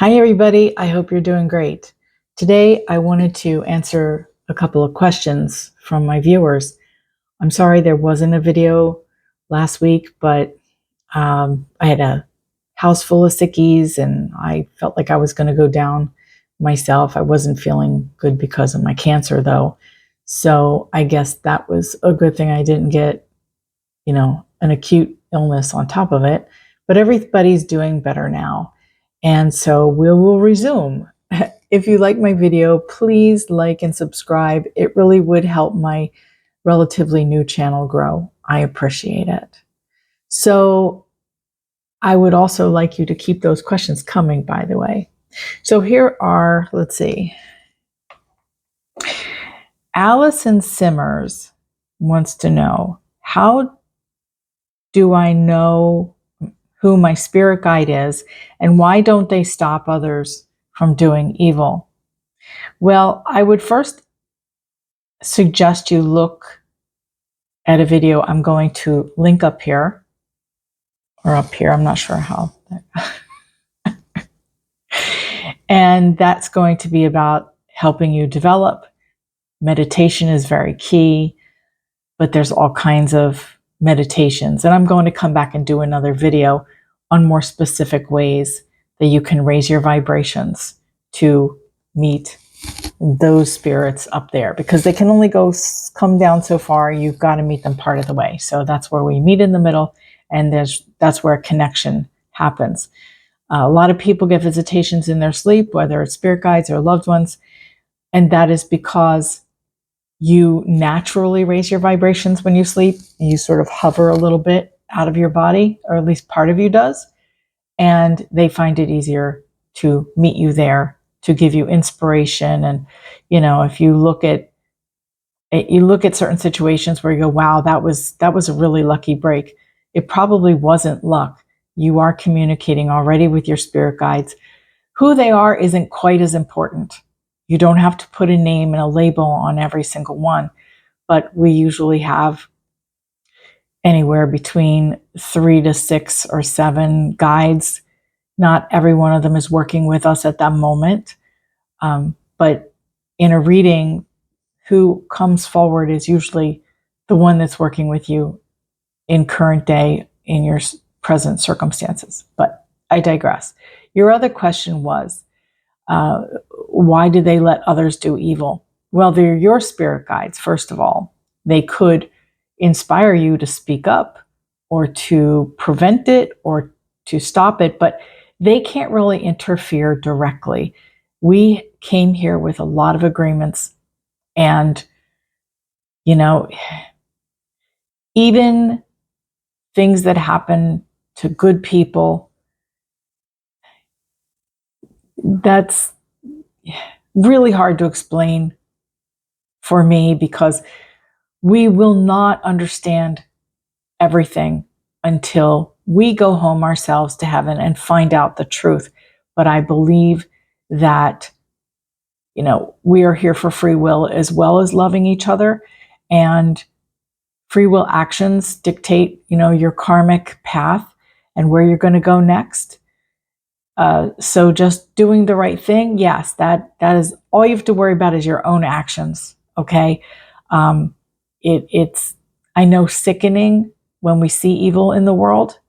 Hi, everybody. I hope you're doing great. Today, I wanted to answer a couple of questions from my viewers. I'm sorry there wasn't a video last week, but I had a house full of sickies and I felt like I was going to go down myself. I wasn't feeling good because of my cancer, though. So I guess that was a good thing I didn't get, an acute illness on top of it. But everybody's doing better now. And so we will resume. If you like my video, please like and subscribe. It really would help my relatively new channel grow. I appreciate it. So I would also like you to keep those questions coming, by the way. So here are, let's see. Allison Simmers wants to know, how do I know who my spirit guide is, and why don't they stop others from doing evil? Well, I would first suggest you look at a video I'm going to link up here, or up here, I'm not sure how. And that's going to be about helping you develop. Meditation is very key, but there's all kinds of meditations. And I'm going to come back and do another video on more specific ways that you can raise your vibrations to meet those spirits up there, because they can only come down so far. You've got to meet them part of the way. So that's where we meet in the middle, and that's where a connection happens. A lot of people get visitations in their sleep, whether it's spirit guides or loved ones, and that is because you naturally raise your vibrations when you sleep. You sort of hover a little bit out of your body, or at least part of you does, and they find it easier to meet you there, to give you inspiration. And if you look at certain situations where you go, wow, that was a really lucky break, it probably wasn't luck. You are communicating already with your spirit guides. Who they are isn't quite as important. You don't have to put a name and a label on every single one, but we usually have anywhere between 3 to 6 or 7 guides. Not every one of them is working with us at that moment. But in a reading, who comes forward is usually the one that's working with you in current day, in your present circumstances. But I digress. Your other question was, why do they let others do evil? Well, they're your spirit guides, first of all. They could inspire you to speak up, or to prevent it, or to stop it, but they can't really interfere directly. We came here with a lot of agreements, and even things that happen to good people, that's really hard to explain for me, because we will not understand everything until we go home ourselves to heaven and find out the truth. But I believe that we are here for free will as well as loving each other, and free will actions dictate your karmic path and where you're going to go next. So just doing the right thing, yes, that is all you have to worry about, is your own actions. Okay. It's, I know, sickening when we see evil in the world,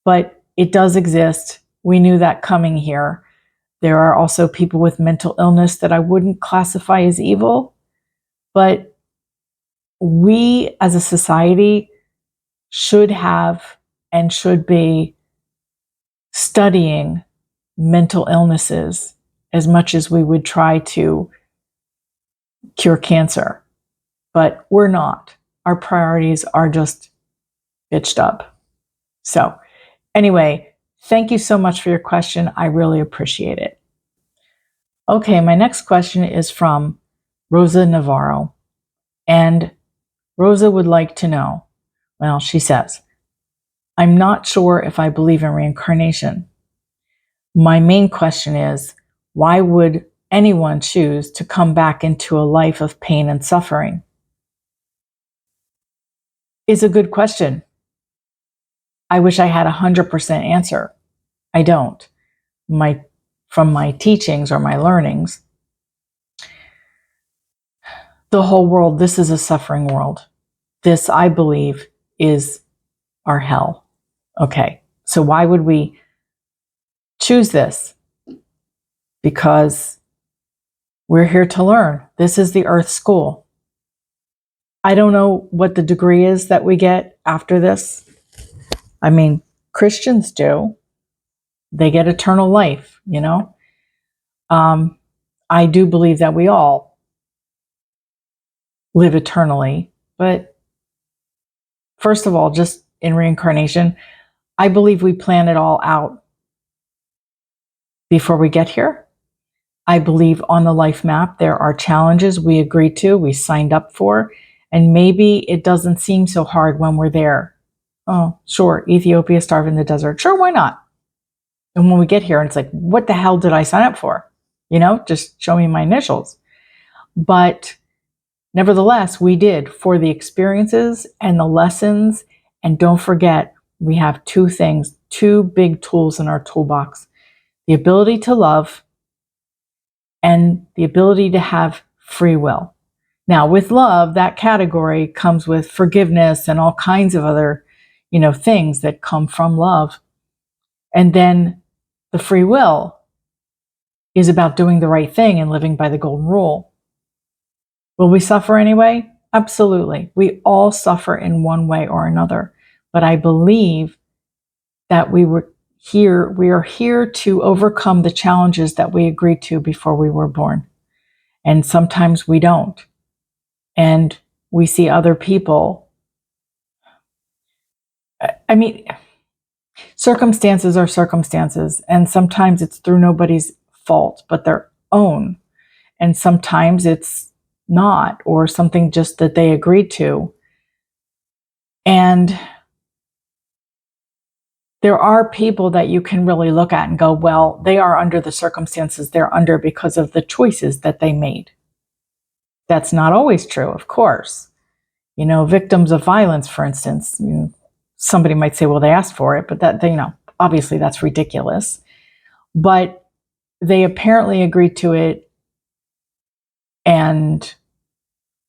but it does exist. We knew that coming here. There are also people with mental illness that I wouldn't classify as evil, but we as a society should have and should be studying mental illnesses as much as we would try to cure cancer. But we're not. Our priorities are just bitched up. So anyway, thank you so much for your question. I really appreciate it. Okay, my next question is from Rosa Navarro. And Rosa would like to know, well, she says, I'm not sure if I believe in reincarnation. My main question is, why would anyone choose to come back into a life of pain and suffering? It's a good question. I wish I had 100% answer. I don't. from my teachings or my learnings, the whole world, this is a suffering world. This, I believe, is our hell. Okay, so why would we choose this? Because we're here to learn. This is the Earth School. I don't know what the degree is that we get after this. I mean, Christians do. They get eternal life, you know? I do believe that we all live eternally. But first of all, just in reincarnation, I believe we plan it all out before we get here. I believe on the life map, there are challenges we agreed to, we signed up for, and maybe it doesn't seem so hard when we're there. Oh, sure, Ethiopia, starve in the desert. Sure, why not? And when we get here, and it's like, what the hell did I sign up for? You know, just show me my initials. But nevertheless, we did for the experiences and the lessons. And don't forget, we have two things, two big tools in our toolbox: the ability to love and the ability to have free will. Now, with love, that category comes with forgiveness and all kinds of other, things that come from love. And then the free will is about doing the right thing and living by the golden rule. Will we suffer anyway? Absolutely. We all suffer in one way or another. But I believe that we are here to overcome the challenges that we agreed to before we were born. And sometimes we don't. And we see other people. I mean, circumstances are circumstances. And sometimes it's through nobody's fault but their own. And sometimes it's not, or something just that they agreed to. And there are people that you can really look at and go, well, they are under the circumstances they're under because of the choices that they made. That's not always true, of course. Victims of violence, for instance, somebody might say, well, they asked for it, but that, obviously that's ridiculous. But they apparently agreed to it, and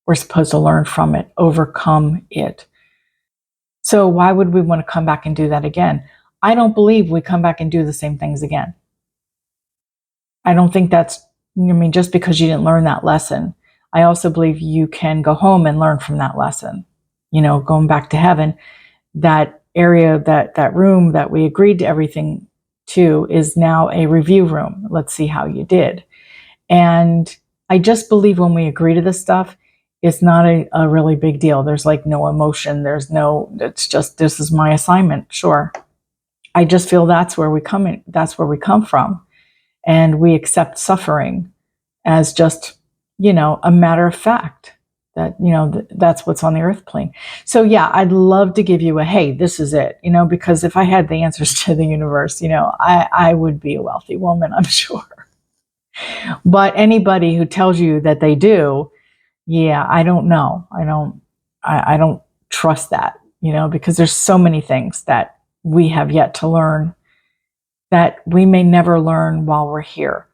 we're supposed to learn from it, overcome it. So why would we want to come back and do that again? I don't believe we come back and do the same things again. I don't think that's, just because you didn't learn that lesson. I also believe you can go home and learn from that lesson. Going back to heaven, that area, that room that we agreed to everything to is now a review room. Let's see how you did. And I just believe when we agree to this stuff, it's not a really big deal. There's like no emotion. It's just, this is my assignment. Sure. I just feel that's where we come from. And we accept suffering as just, a matter of fact that, that's what's on the earth plane. So yeah, I'd love to give you hey, this is it, because if I had the answers to the universe, I would be a wealthy woman, I'm sure. But anybody who tells you that they do, yeah, I don't know. I don't trust that, because there's so many things that we have yet to learn that we may never learn while we're here.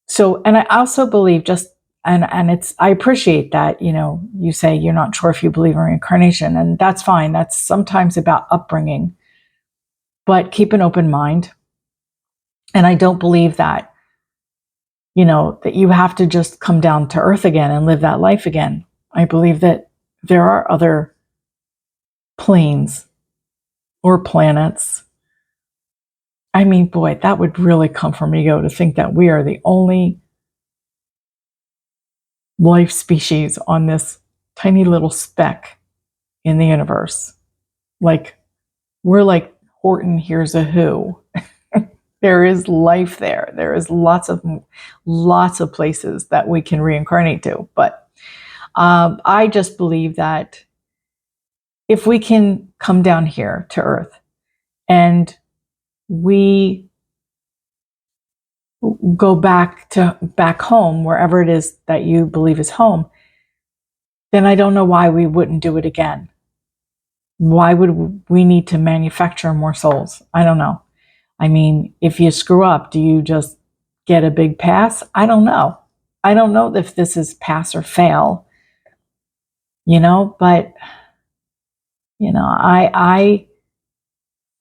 So, and I also believe I appreciate that, you say you're not sure if you believe in reincarnation, and that's fine. That's sometimes about upbringing, but keep an open mind. And I don't believe that, that you have to just come down to earth again and live that life again. I believe that there are other planes or planets. I mean, boy, that would really come from ego to think that we are the only life species on this tiny little speck in the universe. Like, we're like Horton Hears a Who. There is life there. There is lots of places that we can reincarnate to. But I just believe that if we can come down here to earth and we go back home, wherever it is that you believe is home, then I don't know why we wouldn't do it again. Why would we need to manufacture more souls? I don't know. I mean, if you screw up, do you just get a big pass? I don't know. I don't know if this is pass or fail, but, I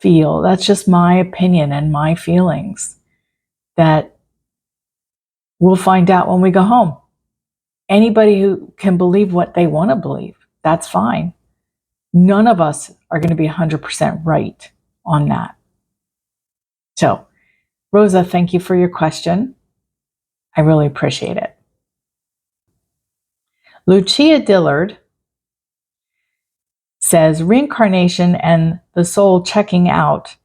feel, that's just my opinion and my feelings, that we'll find out when we go home. Anybody who can believe what they want to believe, that's fine. None of us are going to be 100% right on that. So, Rosa, thank you for your question. I really appreciate it. Lucia Dillard says, reincarnation and the soul checking out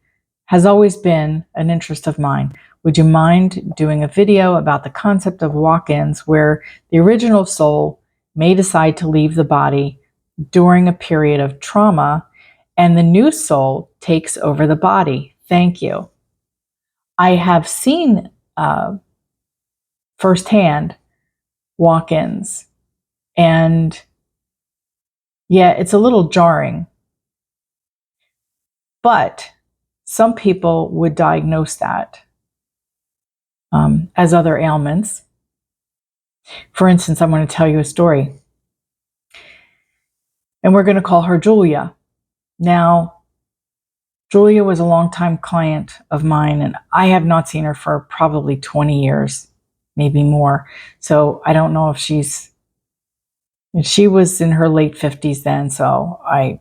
has always been an interest of mine. Would you mind doing a video about the concept of walk-ins where the original soul may decide to leave the body during a period of trauma and the new soul takes over the body? Thank you. I have seen firsthand walk-ins, and yeah, it's a little jarring, but some people would diagnose that as other ailments. For instance, I'm going to tell you a story, and we're going to call her Julia. Now, Julia was a longtime client of mine, and I have not seen her for probably 20 years, maybe more. So I don't know if she was in her late 50s then, so I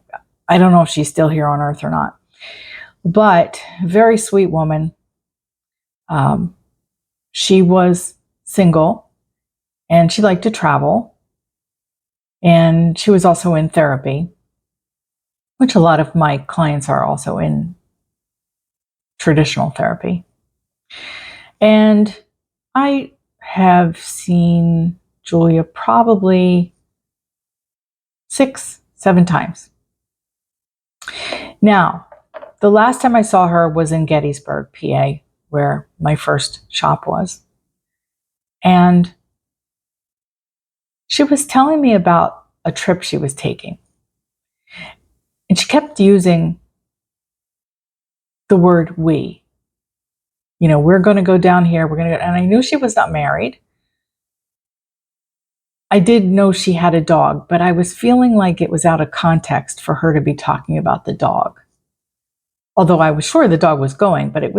don't know if she's still here on earth or not. But very sweet woman. She was single, and she liked to travel, and she was also in therapy, which a lot of my clients are also in traditional therapy. And I have seen Julia probably 6-7 times. Now, the last time I saw her was in Gettysburg, PA, where my first shop was. And she was telling me about a trip she was taking. And she kept using the word we. We're going to go down here. We're going to go. And I knew she was not married. I did know she had a dog, but I was feeling like it was out of context for her to be talking about the dog. Although I was sure the dog was going, but it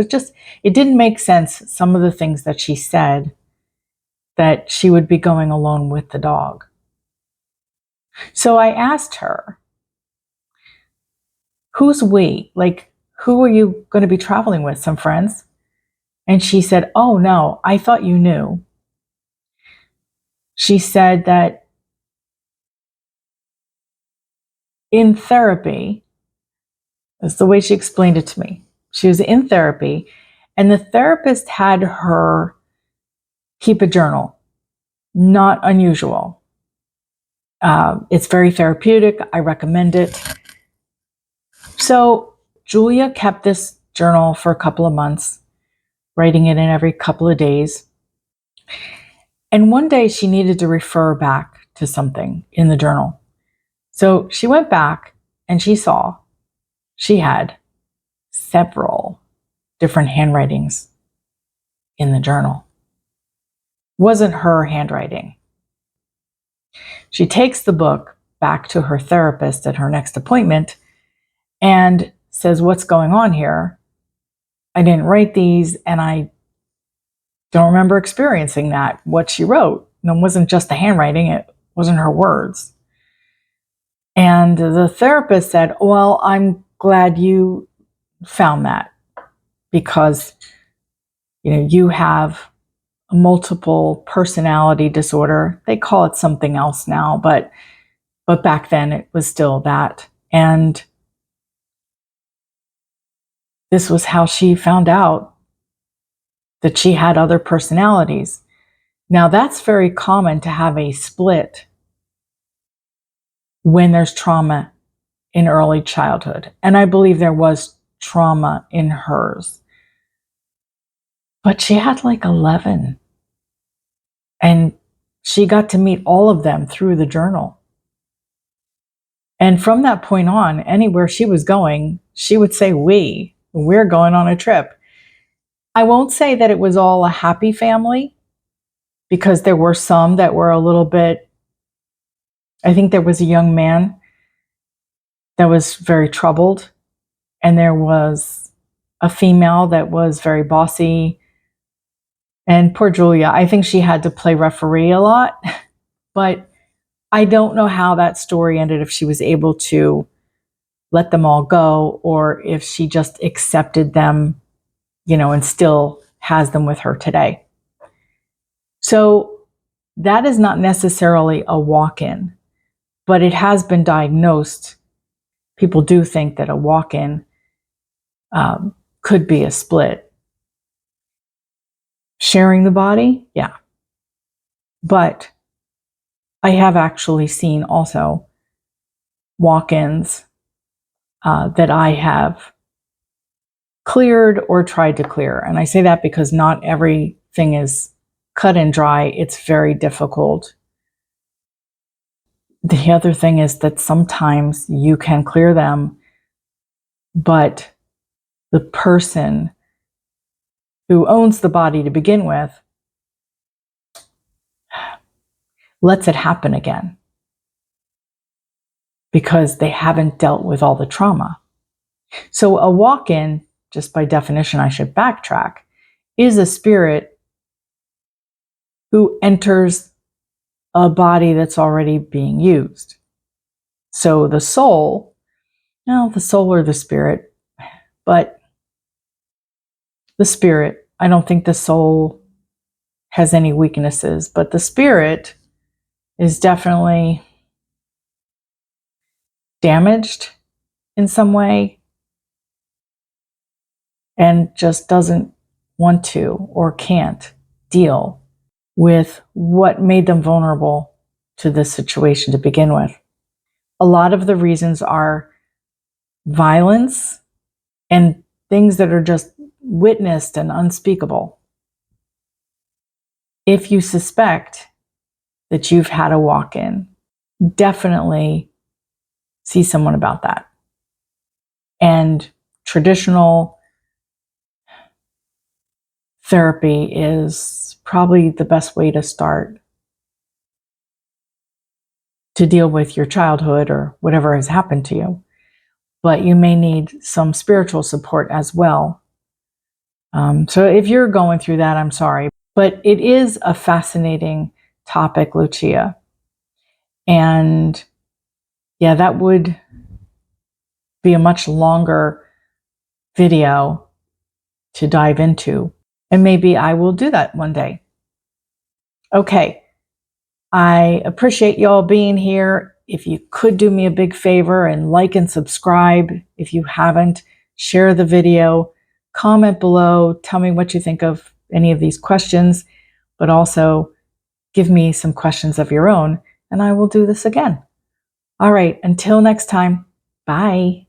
didn't make sense, some of the things that she said, that she would be going alone with the dog. So I asked her, who's we? Like, who are you going to be traveling with? Some friends? And she said, oh no, I thought you knew. She said that in therapy, that's the way she explained it to me. She was in therapy, and the therapist had her keep a journal. Not unusual. It's very therapeutic. I recommend it. So Julia kept this journal for a couple of months, writing it in every couple of days. And one day she needed to refer back to something in the journal. So she went back and she saw she had several different handwritings in the journal. Wasn't her handwriting. She takes the book back to her therapist at her next appointment and says, what's going on here? I didn't write these, and I don't remember experiencing that, what she wrote. And it wasn't just the handwriting, it wasn't her words. And the therapist said, well, I'm glad you found that, because you have a multiple personality disorder. They call it something else now, but back then it was still that. And this was how she found out that she had other personalities. Now, that's very common to have a split when there's trauma in early childhood. And I believe there was trauma in hers. But she had like 11. And she got to meet all of them through the journal. And from that point on, anywhere she was going, she would say, we're going on a trip. I won't say that it was all a happy family, because there were some that were a little bit, I think there was a young man that was very troubled, and there was a female that was very bossy. And poor Julia, I think she had to play referee a lot, but I don't know how that story ended, if she was able to let them all go, or if she just accepted them, and still has them with her today. So that is not necessarily a walk-in, but it has been diagnosed. People do think that a walk-in could be a split. Sharing the body, yeah. But I have actually seen also walk-ins that I have cleared or tried to clear. And I say that because not everything is cut and dry. It's very difficult. The other thing is that sometimes you can clear them, but the person who owns the body to begin with lets it happen again because they haven't dealt with all the trauma. So a walk-in, just by definition, I should backtrack, is a spirit who enters a body that's already being used. So the soul or the spirit, but the spirit, I don't think the soul has any weaknesses, but the spirit is definitely damaged in some way and just doesn't want to or can't deal with what made them vulnerable to this situation to begin with. A lot of the reasons are violence and things that are just witnessed and unspeakable. If you suspect that you've had a walk-in, definitely see someone about that. And traditional therapy is probably the best way to start to deal with your childhood or whatever has happened to you. But you may need some spiritual support as well. So if you're going through that, I'm sorry. But it is a fascinating topic, Lucia. And yeah, that would be a much longer video to dive into. And maybe I will do that one day. Okay. I appreciate y'all being here. If you could do me a big favor and like and subscribe if you haven't, share the video, comment below, tell me what you think of any of these questions, but also give me some questions of your own, and I will do this again. All right, until next time, bye.